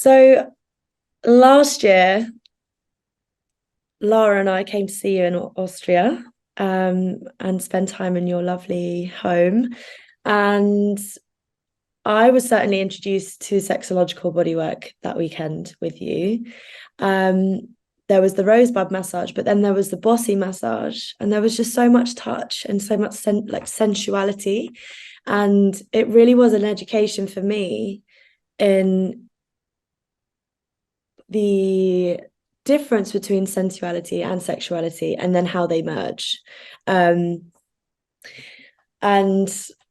So last year, Lara and I came to see you in Austria, and spend time in your lovely home. And I was certainly introduced to sexological bodywork that weekend with you. Um, there was the rosebud massage, but then there was the bossy massage, and there was just so much touch and so much sensuality. And it really was an education for me in the difference between sensuality and sexuality and then how they merge. And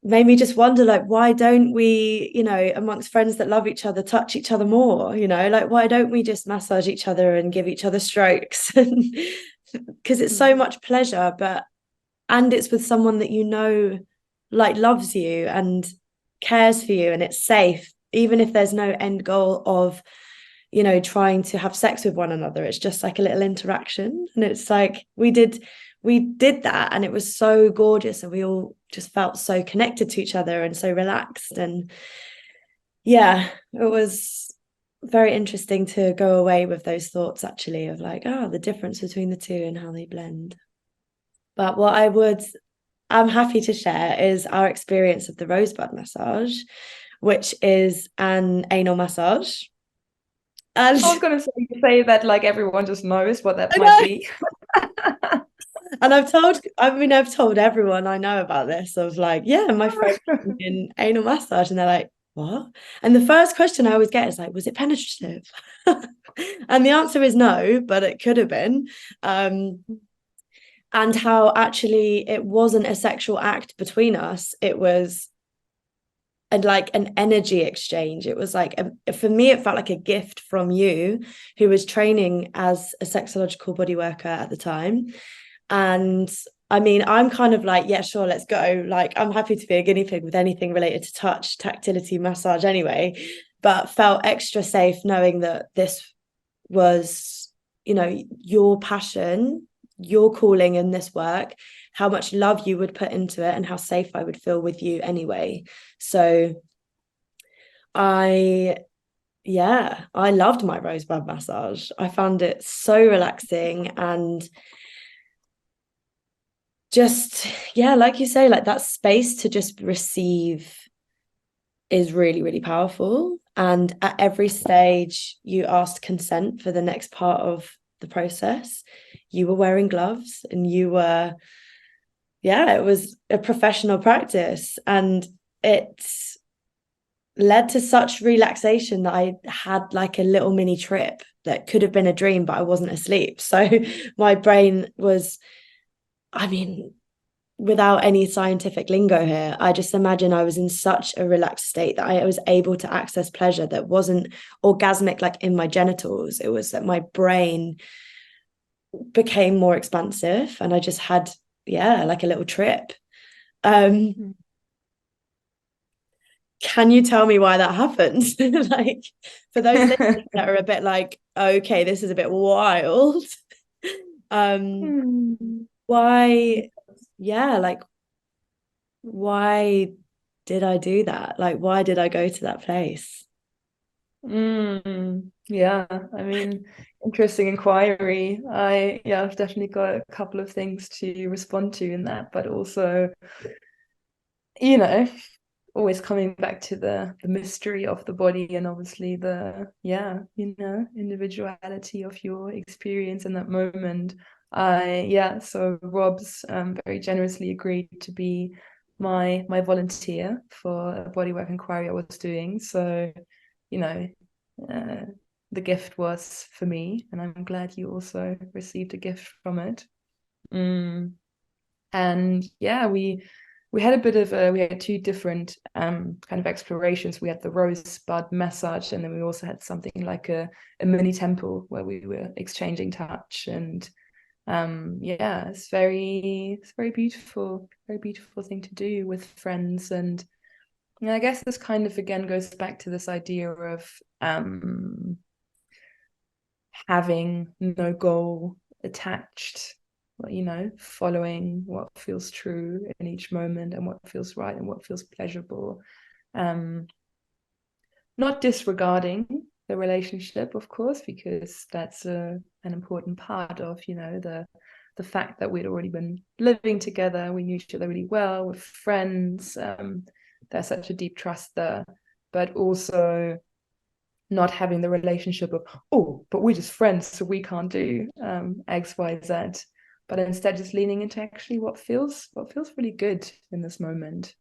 made me just wonder, like, why don't we, amongst friends that love each other, touch each other more, like why don't we just massage each other and give each other strokes? And because it's so much pleasure, and it's with someone that like loves you and cares for you, and it's safe, even if there's no end goal of trying to have sex with one another. It's just like a little interaction, and it's like we did that, and it was so gorgeous, and we all just felt so connected to each other and so relaxed. And yeah, it was very interesting to go away with those thoughts, actually, of like, the difference between the two and how they blend. But what I'm happy to share is our experience of the rosebud massage, which is an anal massage. And I was gonna say that like everyone just knows what that I might know. be. And I've told everyone I know about this, of like, yeah, my friend in anal massage, and they're like, what? And the first question I always get is like, was it penetrative? And the answer is no, but it could have been. And how actually it wasn't a sexual act between us. It was like an energy exchange. It was like for me, it felt like a gift from you, who was training as a sexological body worker at the time. And I mean, I'm kind of like, yeah, sure, let's go. Like, I'm happy to be a guinea pig with anything related to touch, tactility, massage anyway, but felt extra safe knowing that this was, your passion, your calling in this work, how much love you would put into it, and how safe I would feel with you anyway. So I yeah, I loved my rosebud massage. I found it so relaxing, and just, yeah, like you say, like that space to just receive is really, really powerful. And at every stage, you asked consent for the next part of the process. You were wearing gloves, and it was a professional practice. And it led to such relaxation that I had like a little mini trip that could have been a dream, but I wasn't asleep. So my brain was, I mean, without any scientific lingo here, I just imagine I was in such a relaxed state that I was able to access pleasure that wasn't orgasmic, like in my genitals. It was that my brain became more expansive, and I just had, yeah, like a little trip. Um, can you tell me why that happened? Like, for those listening that are a bit like, okay, this is a bit wild. um, Hmm. why, yeah, like, why did I do that? Like, why did I go to that place? Yeah, I mean, interesting inquiry. I've definitely got a couple of things to respond to in that, but also, you know, always coming back to the mystery of the body and obviously individuality of your experience in that moment. So Rob's very generously agreed to be my volunteer for a bodywork inquiry I was doing. So, you know, uh, the gift was for me, and I'm glad you also received a gift from it. Mm. And yeah, we had a bit of we had two different kind of explorations. We had the rosebud massage, and then we also had something like a mini temple where we were exchanging touch. And it's very beautiful, very beautiful thing to do with friends. And I guess this kind of again goes back to this idea of having no goal attached, following what feels true in each moment and what feels right and what feels pleasurable. Um, Not disregarding the relationship, of course, because that's an important part of, the fact that we'd already been living together. We knew each other really well. We're friends. There's such a deep trust there, but also not having the relationship of, oh, but we're just friends, so we can't do X, Y, Z. But instead, just leaning into actually what feels really good in this moment.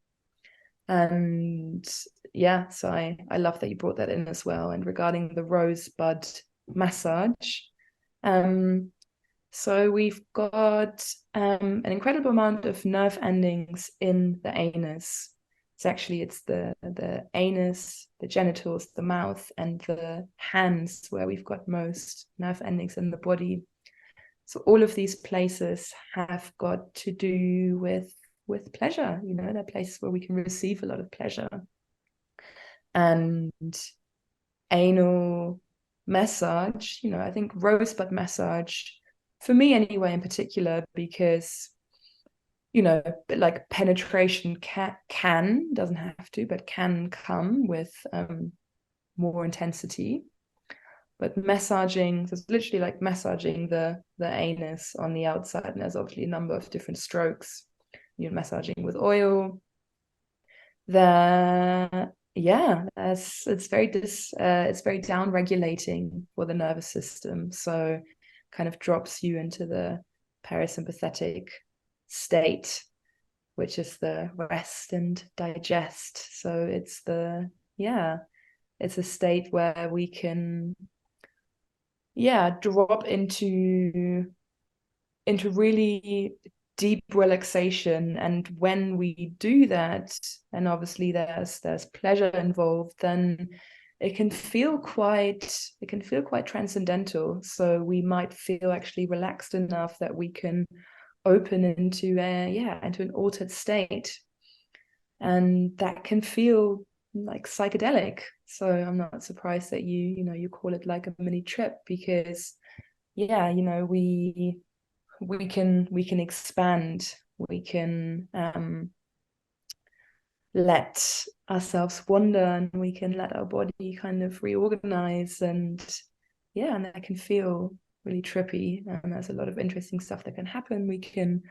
And yeah, so I love that you brought that in as well. And regarding the rosebud massage, so we've got an incredible amount of nerve endings in the anus. It's the anus, the genitals, the mouth, and the hands where we've got most nerve endings in the body. So all of these places have got to do with pleasure. They're places where we can receive a lot of pleasure. And anal massage, I think rosebud massage, for me anyway, in particular, because like penetration can doesn't have to, but can come with more intensity. But massaging, so it's literally like massaging the anus on the outside, and there's obviously a number of different strokes. You're massaging with oil. It's very down regulating for the nervous system, so kind of drops you into the parasympathetic state, which is the rest and digest. So it's a state where we can drop into really deep relaxation. And when we do that, and obviously there's pleasure involved, then it can feel quite transcendental. So we might feel actually relaxed enough that we can open into an altered state, and that can feel like psychedelic. So I'm not surprised that you call it like a mini trip, because we can expand, we can let ourselves wander, and we can let our body kind of reorganize, and that can feel really trippy. And there's a lot of interesting stuff that can happen. We can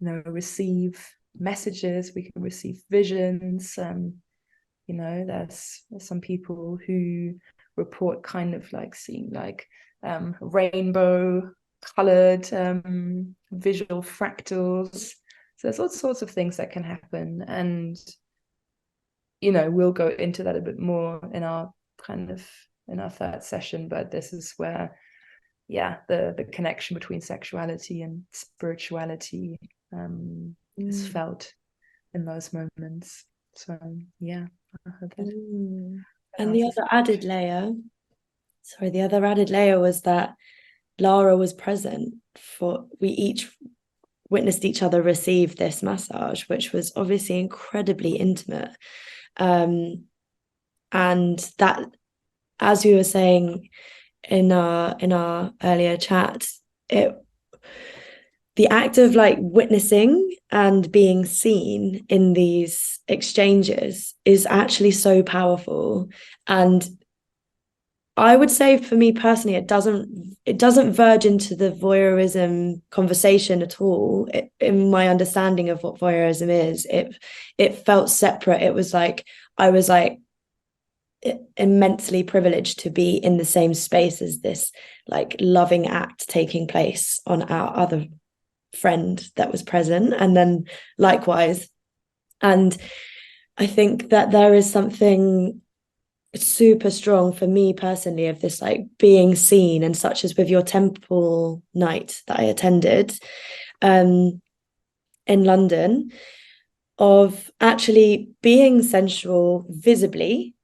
receive messages, we can receive visions. There's some people who report kind of like seeing like rainbow colored visual fractals. So there's all sorts of things that can happen, and we'll go into that a bit more in our third session. But this is where the connection between sexuality and spirituality is felt in those moments. So I hope that and the other added layer was that Lara was present we each witnessed each other receive this massage, which was obviously incredibly intimate. And that, as we were saying in our earlier chat, the act of like witnessing and being seen in these exchanges is actually so powerful. And I would say for me personally, it doesn't verge into the voyeurism conversation at all. In my understanding of what voyeurism is, it felt separate. It was like I was like immensely privileged to be in the same space as this like loving act taking place on our other friend that was present, and then likewise. And I think that there is something super strong for me personally of this like being seen, and such as with your temple night that I attended in London, of actually being sensual visibly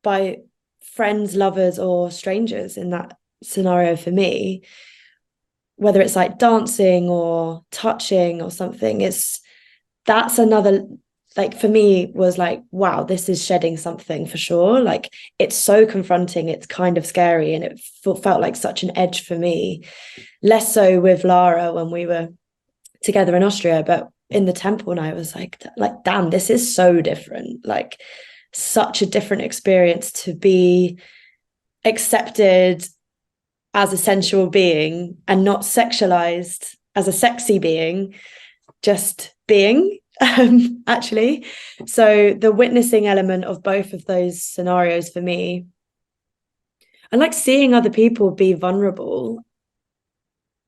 by friends, lovers, or strangers in that scenario. For me, whether it's like dancing or touching or something, that's another, like for me, was like, wow, this is shedding something for sure. Like it's so confronting, it's kind of scary, and it felt like such an edge for me. Less so with Lara when we were together in Austria, but in the temple, and I was like damn, this is so different. Like such a different experience to be accepted as a sensual being and not sexualized as a sexy being, just being, actually. So the witnessing element of both of those scenarios for me, and like seeing other people be vulnerable,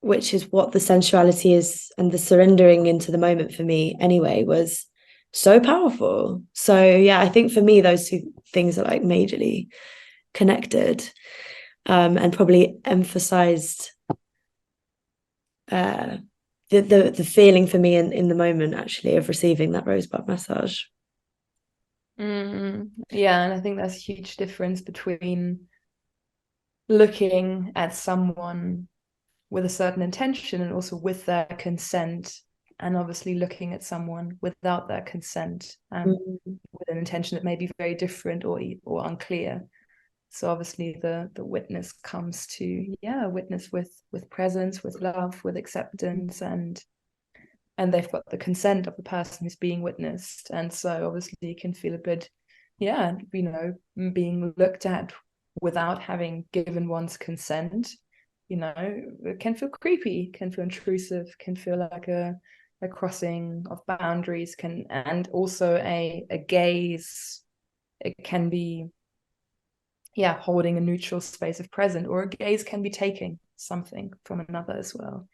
which is what the sensuality is, and the surrendering into the moment for me anyway, was so powerful. So yeah, I think for me those two things are like majorly connected, and probably emphasized the feeling for me in the moment, actually, of receiving that rosebud massage. Yeah, and I think there's a huge difference between looking at someone with a certain intention and also with their consent, and obviously looking at someone without their consent, with an intention that may be very different or unclear. So obviously the witness comes to witness with presence, with love, with acceptance, and they've got the consent of the person who's being witnessed. And so obviously you can feel a bit, being looked at without having given one's consent, it can feel creepy, can feel intrusive, can feel like a crossing of boundaries, and also a gaze. It can be holding a neutral space of present, or a gaze can be taking something from another as well.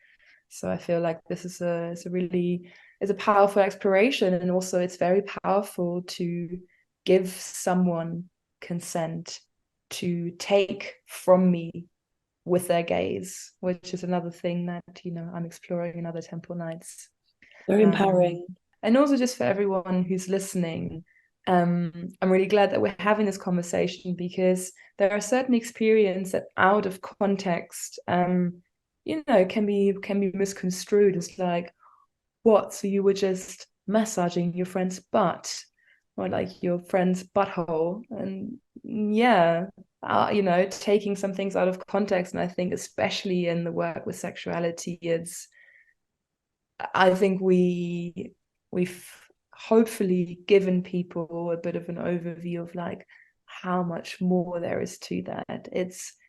So I feel like this is a powerful exploration, and also it's very powerful to give someone consent to take from me with their gaze, which is another thing that I'm exploring in other temple nights. Very empowering. And also just for everyone who's listening, I'm really glad that we're having this conversation, because there are certain experiences that out of context can be misconstrued as like, what, so you were just massaging your friend's butt, or like your friend's butthole, and taking some things out of context. And I think especially in the work with sexuality, I think we've hopefully given people a bit of an overview of like how much more there is to that.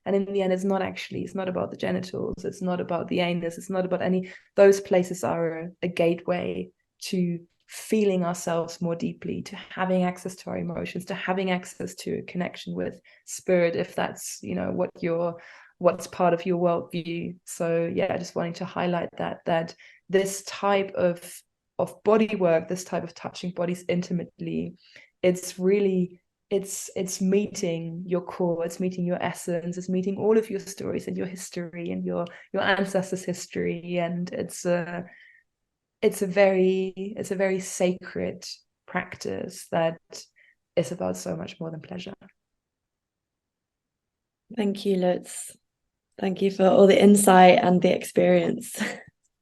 And in the end, it's not about the genitals, it's not about the anus, it's not about any. Those places are a gateway to feeling ourselves more deeply, to having access to our emotions, to having access to a connection with spirit, if that's what's part of your worldview. So I just wanting to highlight that this type of body work, this type of touching bodies intimately, it's really it's meeting your core, it's meeting your essence, it's meeting all of your stories and your history and your ancestors' history. And it's a very sacred practice that is about so much more than pleasure. Thank you, Lutz. Thank you for all the insight and the experience.